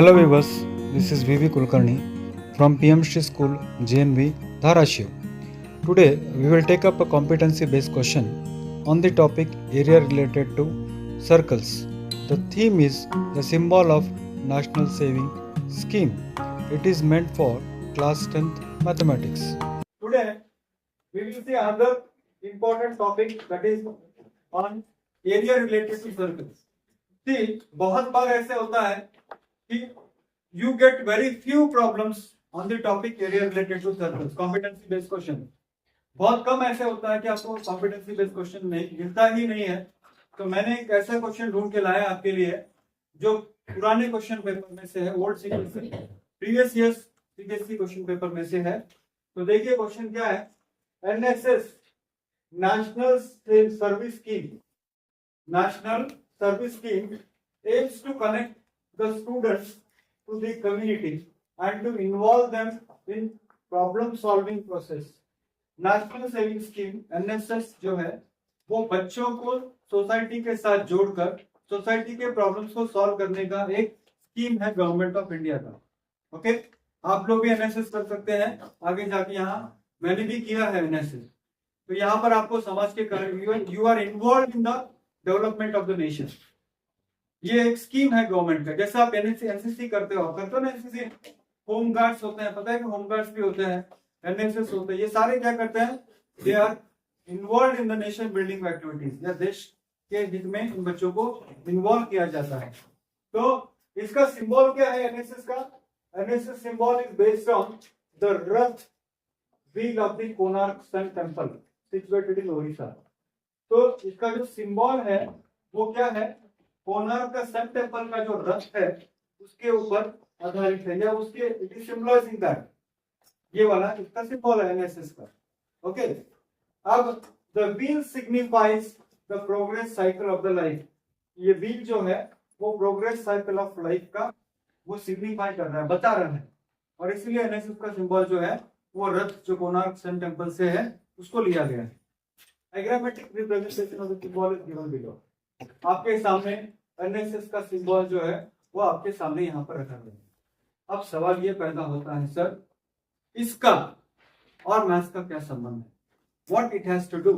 Hello viewers, this is VV Kulkarni from PMC School JNV Dharashiv. Today we will take up a competency based question on the topic area related to circles. The theme is the symbol of National Saving Scheme. It is meant for class 10th mathematics. Today we will see another important topic that is on area related to circles. See, बहुत बार ऐसे होता है कि you get very few problems on the topic area related to circles, competency based question. बहुत कम ऐसे होता है कि आपको competency based question नहीं मिलता ही नहीं है. तो मैंने एक ऐसा क्वेश्चन ढूंढ के लाया आपके लिए जो पुराने क्वेश्चन पेपर में से है, old sequence previous years CBSE question paper में से है. तो देखिए क्वेश्चन क्या है. NSS national service scheme, national service scheme aims to connect the students to the community and to involve them in problem solving process. National saving scheme NSS जो है वो बच्चों को सोसाइटी के साथ जोड़कर सोसाइटी के प्रॉब्लम्स को सॉल्व करने का एक स्कीम है गवर्नमेंट ऑफ इंडिया का. ओके, आप लोग भी एनएसएस कर सकते हैं आगे जाके. यहाँ मैंने भी किया है एनएसएस. तो यहाँ पर आपको समझ के you are involve in the development of the nation. ये एक स्कीम है गवर्नमेंट का. जैसे आप एनसीसी करते हो ना, एनसीसी होम गार्ड्स होते हैं, पता है कि होम गार्ड्स भी होते हैं, एनएसएस होते हैं. ये सारे क्या करते हैं? They are involve in the nation building activities. या देश के हित में इन बच्चों को इन्वॉल्व किया जाता है. तो इसका सिंबल क्या है एनएसएस का? NSS symbol is based on the रथ wheel of the Konark sun temple situated in Odisha. तो इसका जो सिंबल है वो क्या है? कोणार्क का सन टेंपल का जो रथ है उसके ऊपर आधारित है, या उसके इट इज सिंबलाइजिंग दैट. ये वाला इसका सिंबल है एनएसएस का. ओके, अब the wheel signifies the progress cycle of the life. ये व्हील जो है वो प्रोग्रेस साइकिल ऑफ लाइफ का वो सिग्निफाई कर रहा है, बता रहा है. और इसलिए एनएसएस का सिंबल जो है वो रथ जो कोणार्क सन टेंपल से है उसको लिया गया है. Diagrammatic representation of the symbol is given below. आपके सामने एनएसएस का सिंबल जो है वो आपके सामने यहाँ पर रखा गया है. अब सवाल ये पैदा होता है, सर इसका और मैथ्स का क्या संबंध है? What it has to do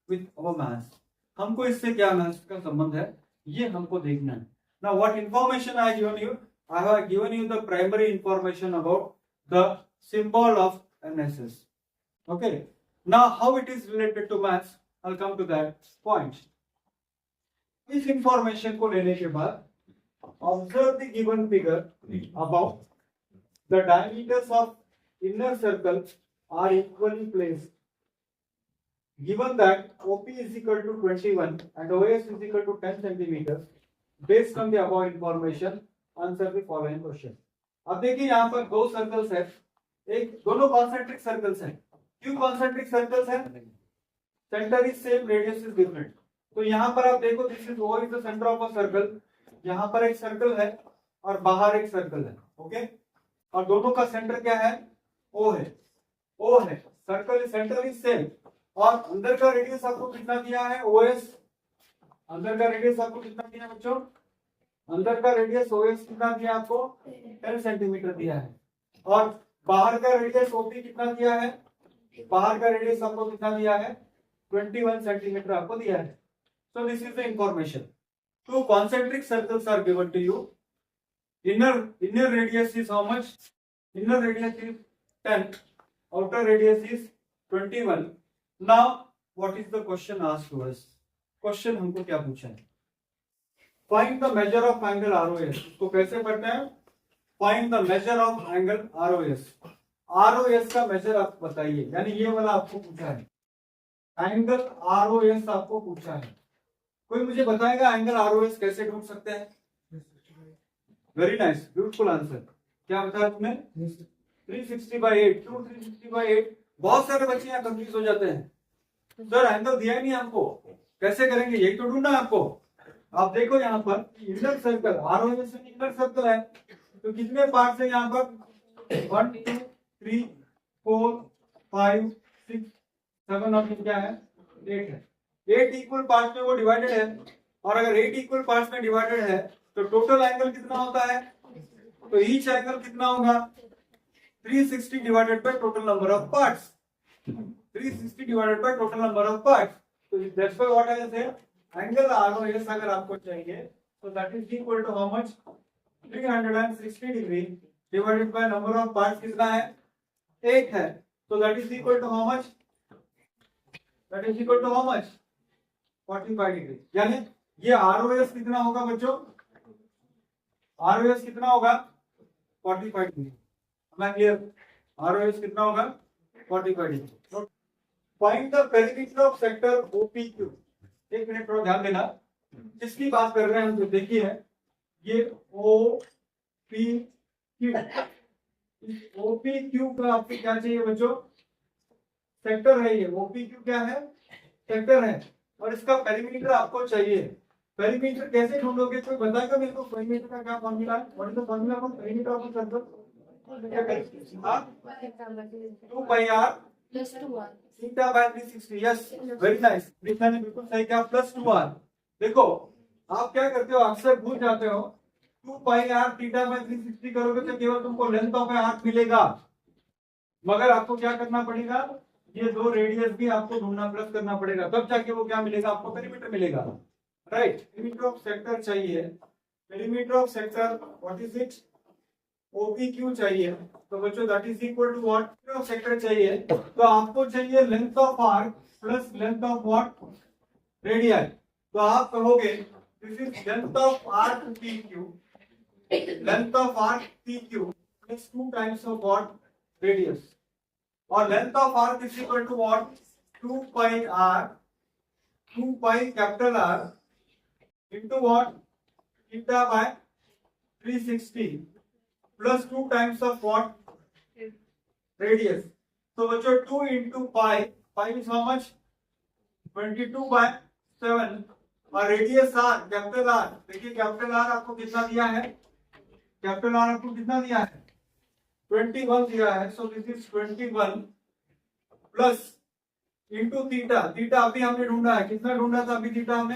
with our maths. हमको इससे क्या मैथ्स का संबंध है ये हमको देखना है. Now what information I given you? I have given you the primary information about the symbol of NSS. Okay, now how it is related to maths, I will come to that point. इस information को लेने के बाद observe the given figure about the diameters of inner circle are equally placed. Given that OP is equal to 21 and OS is equal to 10 centimeters. Based on the above information, answer the following question. अब देखिए यहाँ पर दो circles है, एक दोनों concentric circles हैं. क्यों कॉन्सेंट्रिक सर्कल्स हैं? Centre is same, radius is different. तो यहाँ पर आप देखो, this is O is the centre of a circle. यहाँ पर एक सर्कल है और बाहर एक सर्कल है. ओके, और दोनों का सेंटर क्या है? O है. O है, सर्कल सेंटर इज सेम. और अंदर का रेडियस आपको कितना दिया है? OS. अंदर का रेडियस आपको कितना दिया है बच्चों? अंदर का रेडियस OS कितना दिया आपको? 10 सेंटीमीटर दिया है. और बाहर का रेडियस OP कितना दिया है? बाहर का रेडियस आपको कितना दिया है? 21 सेंटीमीटर आपको दिया है. So this is the information. Two concentric circles are given to you. Inner radius is how much? Inner radius is 10. Outer radius is 21. Now what is the question asked to us? Question हमको क्या पूछा है? Find the measure of angle ROS. इसको कैसे पढ़ते हैं? Find the measure of angle ROS. ROS का major आप बताइए, यानी ये वाला आपको पूछा है. एंगल ROS आपको पूछा है. कोई मुझे बताएगा एंगल ROS कैसे ढूंढ सकते हैं? Very nice, beautiful answer. क्या बताया तुमने? 360/8. क्यों 360/8? बहुत सारे बच्चे यहाँ कंफ्यूज हो जाते हैं. सर एंगल दिया ही नहीं हमको, कैसे करेंगे? यही तो ढूंढना है आपको. आप देखो यहाँ पर inner circle ROS inner circle है, तो कितने पार्ट है यहाँ पर? 1 2 3 4 5 6 7 और क्या है? 8 है. 8 इक्वल पार्ट्स में वो डिवाइडेड है. और अगर 8 इक्वल पार्ट्स में डिवाइडेड है तो टोटल एंगल कितना होता है? तो ईच एंगल कितना होगा 360 divided by total number of parts, 360 divided by total number of parts. तो that's why what I said angle ROS अगर आपको चाहिए तो that is equal to how much 360 degree divided by number of parts कितना है 8 है, तो that is equal to how much, that is equal to how much 45 degree. यानी ये ROS कितना होगा बच्चों, ROS कितना होगा 45 डिग्री। मैं क्लियर, ROS कितना होगा 45 degree. Find the perimeter of sector OPQ। एक मिनट थोड़ा ध्यान देना, जिसकी बात कर रहे हैं हम, जो देखिए ये OPQ, OPQ का आपको क्या चाहिए बच्चों, सेक्टर है ये, OPQ क्या है सेक्टर है, और इसका पेरीमीटर आपको चाहिए। पेरीमीटर कैसे ढूंढोगे, कोई बताएगा मेरे को पेरीमीटर का क्या फॉर्मूला है, what is the formula for perimeter of a circle? 2 pi r theta by 360। Yes, very nice, Krishna ने बिल्कुल सही कहा, +2r। देखो आप क्या करते हो, अक्सर भूल जाते हो, 2 पाई r थीटा बाय 360 करोगे तो केवल तुमको लेंथ ऑफ आर्क मिलेगा, मगर आपको क्या करना पड़ेगा, ये दो रेडियस भी आपको ढूंढना प्लस करना पड़ेगा, तब जाके वो क्या मिलेगा आपको, पेरीमीटर मिलेगा। राइट, पेरीमीटर ऑफ सेक्टर चाहिए, perimeter of sector what is it, OPQ चाहिए। तो बच्चों that is equal to what, of sector चाहिए तो आपको चाहिए length of arc plus length of what, radius. तो आप कहोगे this is length of arc PQ, length of arc PQ plus 2 times of what, radius, और length of arc is equal to what, 2 pi r, 2 pi capital R into what, theta by 360 plus 2 times of what, radius। तो बच्चों 2 into pi, pi is how much, 22 by 7, और radius r, capital R, देखिए capital R आपको कितना दिया है, capital R आपको कितना दिया है 21 दिया है, so this is 21 plus into theta, theta अभी हमने ढूंढा है, कितना ढूंढा था अभी थीटा हमने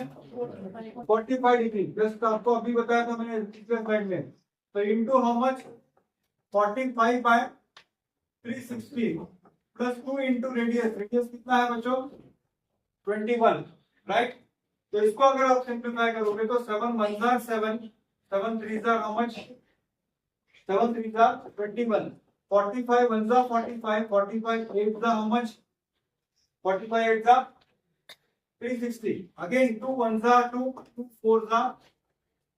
45 डिग्री, जस्ट आपको अभी बताया था मैंने पिछले स्लाइड में। तो into how much 45 by 360 plus 2 into radius, radius कितना है बच्चों 21, राइट। तो इसको अगर आप सिंप्लीफाई करोगे तो 7 1 jar 7, 7 3 jar how much, 7 3 jar 21, 45 1 jar 45, 45 8 jar how much, 45 8 jar 360, again 2 1 jar 2, 2 4 jar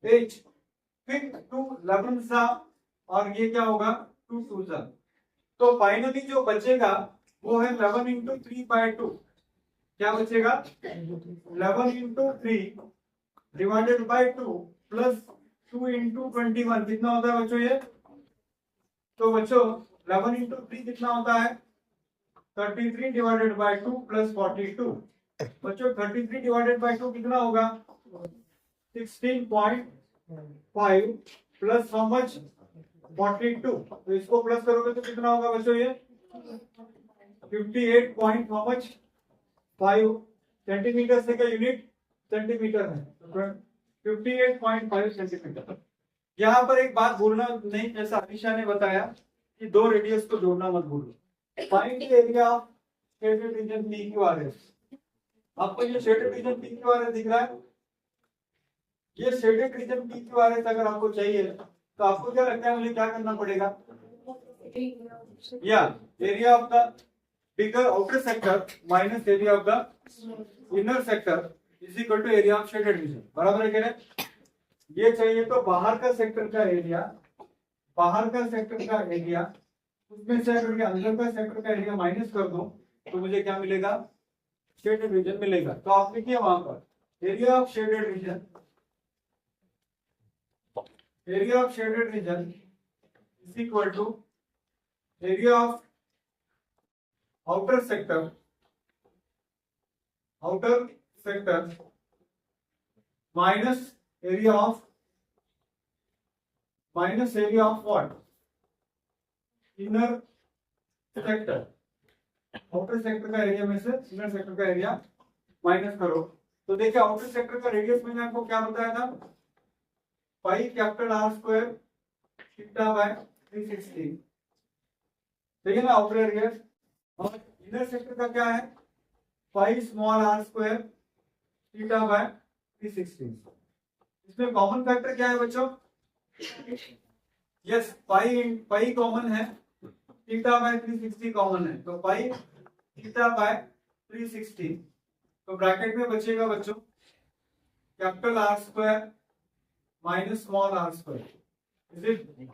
8, फिर 2 11 जार, और ये क्या होगा 2 2 जार। तो फाइनली जो बचेगा वो है 11 इंटू 3 बाय 2, क्या बचेगा 11 into 3 divided by 2 plus 2 into 21, कितना होता है बच्चों ये, तो बच्चों 11 इंटू 3 कितना होता है 33 डिवाइडेड बाय 2 प्लस 42। बच्चों 33 डिवाइडेड बाय 2 कितना होगा 16.5 प्लस हाउ मच 42, तो इसको प्लस करोगे तो कितना होगा बच्चों ये 58 पॉइंट हाउ मच 5 सेंटीमीटर से का यूनिट सेंटीमीटर है, 58.5 सेंटीमीटर। यहाँ पर एक बात भूलना नहीं, जैसा अनिशा ने बताया कि दो रेडियस को जोड़ना मत भूलो। Find the area of shaded reason PQRS। आपको ये शेडेड रीजन PQRS दिख रहा है, ये शेडेड रीजन PQRS अगर आपको चाहिए तो आपको क्या लगता है मुझे क्या करना पड़ेगा, या area of the bigger outer sector minus area of the inner sector is equal to area of shaded region, बराबर है कह रहे। ये चाहिए तो बाहर का सेक्टर का एरिया, बाहर का सेक्टर का एरिया उसमें से अगर अंदर का सेक्टर का एरिया माइनस कर दो तो मुझे क्या मिलेगा, शेडेड रीजन मिलेगा। तो आप लिखिए वहां पर area of shaded reason, area of shaded region is equal to area of outer sector minus area of what, inner sector। Outer sector का एरिया में से इनर सेक्टर का एरिया माइनस करो, तो देखिए आउटर सेक्टर का रेडियस मैंने आपको क्या बताया था, pi capital R square theta by 360, ठीक है ना, आउटर एरिया। और इनर सेक्टर का क्या है, pi small R square theta by 360। इसमें कॉमन फैक्टर क्या है बच्चों, यस पाई कॉमन है, थीटा बाय 360 कॉमन है, तो पाई थीटा बाय 360, तो ब्रैकेट में बचेगा बच्चों capital R square minus small R square, is it.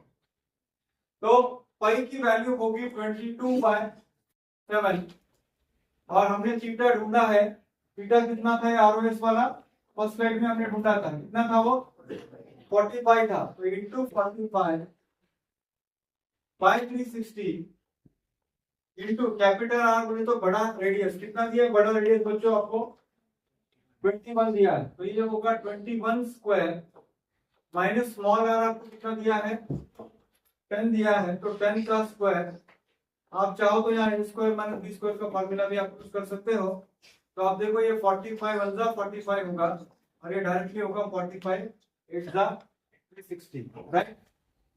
तो पाई की वैल्यू होगी 22/7 और हमने थीटा ढूंढा है, थीटा कितना था आरओएस वाला, फर्स्ट स्लाइड में हमने ढूंढा था, कितना था वो 45 था, तो into 45 by 360 into capital R बोले तो बड़ा रेडियस, कितना दिया है बड़ा रेडियस बच्चों आपको 21 दिया है, तो ये होगा 21 स्क्वायर माइनस स्मॉल आर आपको कितना दिया है 10 दिया है, तो 10 का स्क्वायर, आप चाहो तो यहाँ ए स्क्वायर माइनस बी स्क्वायर का फॉर्मूला भी आप यूज कर सकते हो। तो आप देखो ये 45 1 जा 45 होगा और ये डायरेक्टली होगा 45 8 जा 360, राइट।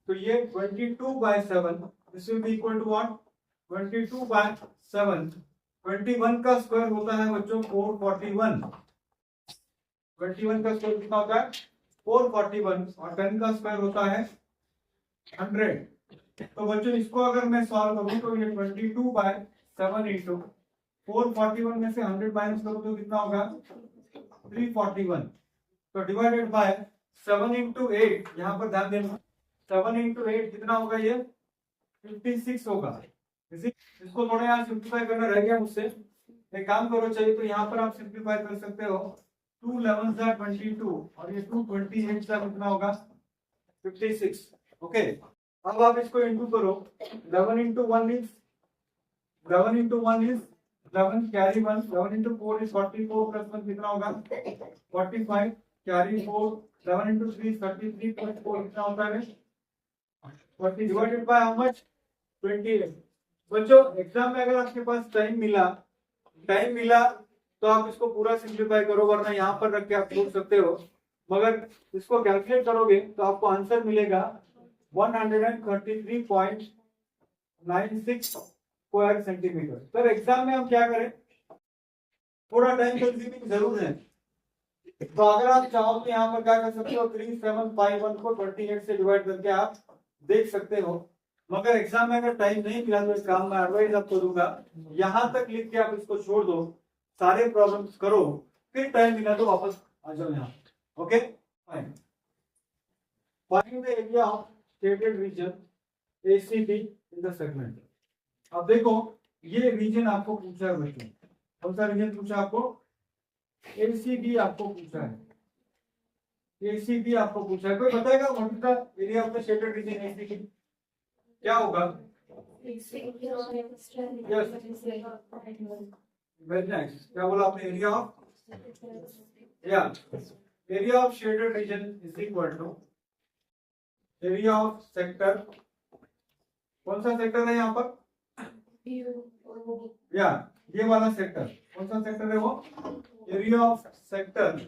तो ये 22/7 this will be equal to what 22/7, 21 का स्क्वायर होता है बच्चों 441, 21 का स्क्वायर कितना होता है 441 और 10 का स्क्वायर होता है 100। तो बच्चों इसको अगर मैं सॉल्व करूं तो ये 22/7 इंटू 441 में से 100 माइनस करूं तो कितना होगा 341, तो डिवाइडेड बाय 7 इंटू 8, यहाँ पर ध्यान देना 7 इंटू 8 कितना होगा ये 56 होगा। इसको थोड़ा यहाँ सिंप्लीफाई करना रह गया मुझसे, एक काम करो चाहिए तो यहाँ पर आप सिंप्लीफाई कर सकते हो, 2 11 जा 22 और ये 2 28 जा कितना होगा 56, ओके। अब आप इसको इंटू करो, 11 into 1 is 11 carry 1, 11 into 4 is 44 plus 1 कितना होगा 45 कैरी 4, 11 इंटू 3 33.4 कितना होता है 40 डिवाइडेड बाय हाउ मच 28। बच्चों एग्जाम में अगर आपके पास टाइम मिला तो आप इसको पूरा सिंप्लीफाई करो, वरना यहाँ पर रख के आप छोड़ सकते हो, मगर इसको कैलकुलेट करोगे तो आपको आंसर मिलेगा 133.96 स्क्वायर सेंटीमीटर। सर एग्जाम में हम क्या करें, थोड़ा टाइम कंज्यूमिंग जरूर है, तो अगर आप चाहो तो यहाँ पर क्या कर सकते हो 3751 को 28 से डिवाइड करके आप देख सकते हो, मगर एग्जाम में अगर टाइम नहीं मिला तो इस काम में एडवाइस आपको दूंगा यहाँ तक लिख के आप इसको छोड़ दो, सारे प्रॉब्लम्स करो, फिर टाइम मिला तो वापस आ जाओ यहाँ, okay fine. Find the area of shaded region ACD in the segment। अब देखो ये रीजन आपको पूछा है बच्चों, कौन सा रीजन पूछा आपको ACD आपको पूछा है, ACD आपको पूछा है, कोई बताएगा what is the area of the shaded region ACD क्या होगा? वेरी नाइस, क्या बोला आपने, area of area of shaded region is equal to area of sector, कौन सा सेक्टर है यहाँ पर ये वाला सेक्टर, कौन सा सेक्टर है वो एरिया ऑफ सेक्टर,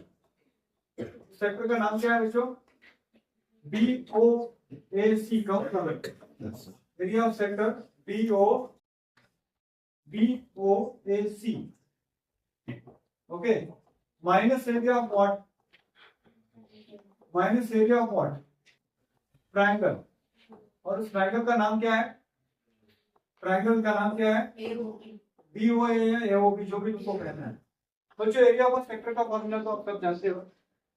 सेक्टर का नाम क्या है बच्चों BOAC, कौन सा area of sector BOAC, okay. Minus area of what, minus area of what triangle, और उस ट्रायंगल का नाम क्या है, ट्रायंगल का नाम क्या है BOA या AOB, जो भी तुमको कहना है। बच्चों एरिया ऑफ सेक्टर का फॉर्मूला तो आप सब जानते हो,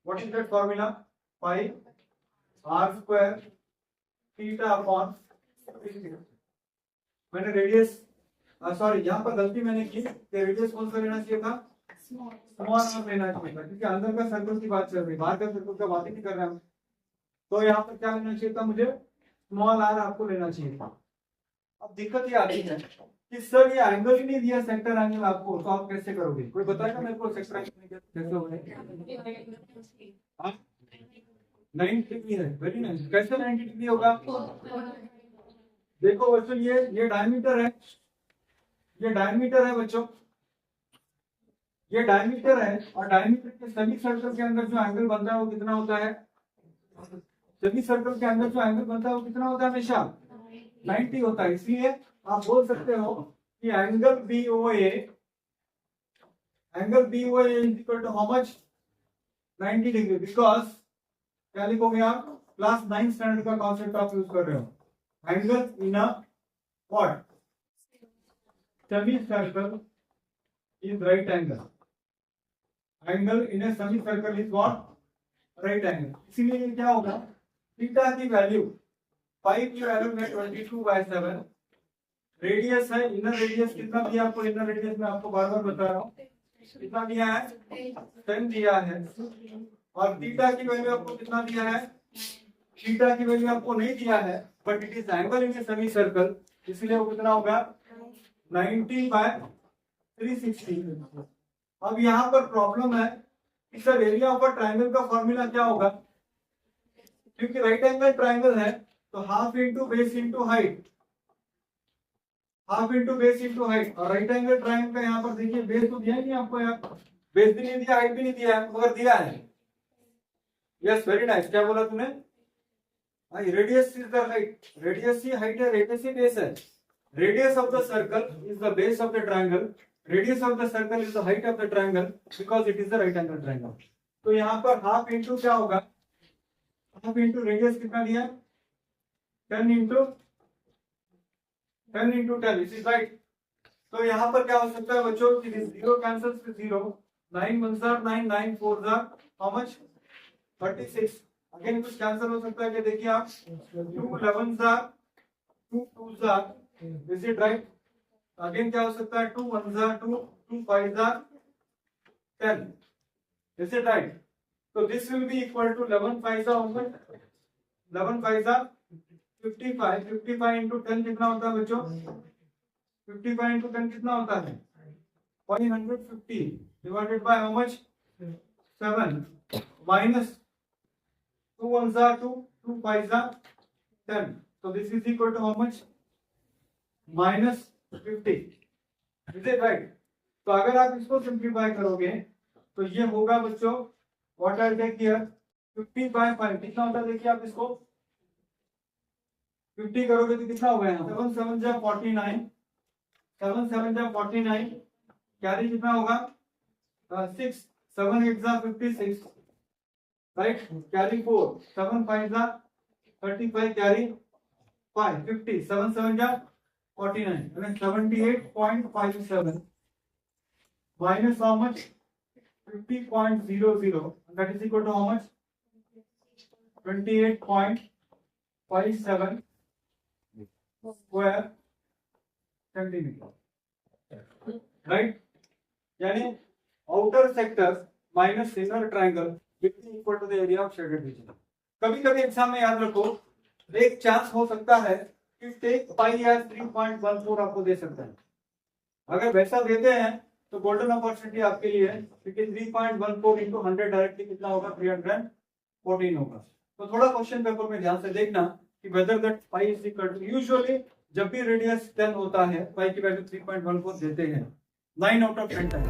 what is that formula pi r square theta upon, मैंने रेडियस सॉरी यहाँ पर गलती मैंने की कि रेडियस कौन सा लेना चाहिए था स्मॉल r लेना चाहिए था, क्योंकि अंदर का सर्कल की बात चल रही है, बाहर का सर्कल का बात ही नहीं कर रहे हम, तो यहाँ पर क्या लेना चाहिए था मुझे स्मॉल r आपको लेना चाहिए था। अब दिक्कत ये आती है कि सर ये एंगल ही नहीं दिया सेक्टर एंगल आपको, तो आप कैसे करोगे, कोई बताएगा मेरे को सेक्टर एंगल कैसे होगा? 90 डिग्री है, वेरी नाइस, कैसे 90 डिग्री होगा? देखो बच्चों ये डायमीटर है, ये डायमीटर है बच्चों, ये डायमीटर है, और डायमीटर के सभी सर्कल के अंदर जो एंगल बनता है वो कितना होता है सेमी सर्कल के अंदर जो एंगल बनता है वो कितना होता है? हमेशा 90 होता है। इसलिए आप बोल सकते हो कि angle BOA is equal to how much? 90 degree. Because क्या लिखोगे आप? क्लास 9 स्टैंडर्ड का कॉन्सेप्ट आप यूज कर रहे हो। Angle in a what? Semi circle is right angle. Angle in a semi circle is what? Right angle. इसीलिए क्या होगा? थीटा की वैल्यू, पाई की वैल्यू में 22/7। रेडियस है, इनर रेडियस कितना दिया आपको? इनर रेडियस में आपको बार बार बता रहा हूँ कितना दिया है? 10 दिया है। और थीटा की वैल्यू आपको कितना दिया है? थीटा की वैल्यू आपको नहीं दिया है, but it is angle in a semi circle, इसलिए वो कितना होगा? 90/360। अब यहाँ पर प्रॉब्लम है कि sir area of a triangle का फॉर्मूला क्या होगा? क्योंकि राइट एंगल ट्राइंगल है तो half into base into height, half into base into height. और राइट एंगल ट्राइंगल का यहाँ पर देखिए बेस तो दिया ही नहीं आपको, यार बेस भी नहीं दिया, हाइट भी नहीं दिया है, मगर दिया है। Yes, very nice. क्या बोला तूने? Radius is the height. Radius he height है, रेडियस ही बेस है। Radius of the circle is the base of the triangle, radius of the circle is the height of the triangle, because it is the right angle triangle. तो यहाँ पर half into क्या होगा? Half into radius कितना दिया? 10 into 10 into 10, it is right. तो यहाँ पर क्या हो सकता है बच्चों? Zero cancels with zero, 9 1 9 9 4 how much? 36। Again कुछ कैंसिल हो सकता है कि देखिए आप 2 11 2 2 इज इट राइट? अगेन क्या हो सकता है? 2 1 2 2 5 10, इज इट राइट? तो this will be equal to 11 5 11 5 55। 55 into 10 कितना होता है बच्चों? 55 इंटू 10 कितना होता है? 150 divided by how much? 7 minus 2 1 2 2 5 10। So this is equal to how much? minus 50. Is it right? तो अगर आप इसको सिंप्लीफाई करोगे तो ये होगा बच्चों व्हाट आई टेक हियर 50/5 कितना होता है? देखिए आप इसको 50 करोगे तो कितना होगा? यहाँ 7 7 जा 49, 7 7 जा 49, कैरी कितना होगा? 6 7 8 जा 56, राइट? कैरी 4 7 5 जा 35, कैरी 5 50, 7 7 जा 49, and 78.57 minus how much? 50.00, and that is equal to how much? 28.57 square centimeter, right? यानी outer sector minus inner triangle will be equal to the area of shaded region. कभी कभी exam में याद रखो, एक chance हो सकता है कि टेक पाई या 3.14 आपको दे सकता है। अगर वैसा देते हैं तो गोल्डन अपॉर्चुनिटी आपके लिए है, क्योंकि 3.14 इंटू 100 डायरेक्टली कितना होगा? 314 होगा। तो थोड़ा क्वेश्चन पेपर में ध्यान से देखना कि whether that pi is equal to, usually जब भी रेडियस 10 होता है पाई की वैल्यू 3.14 देते हैं 9 आउट ऑफ 10 टाइम।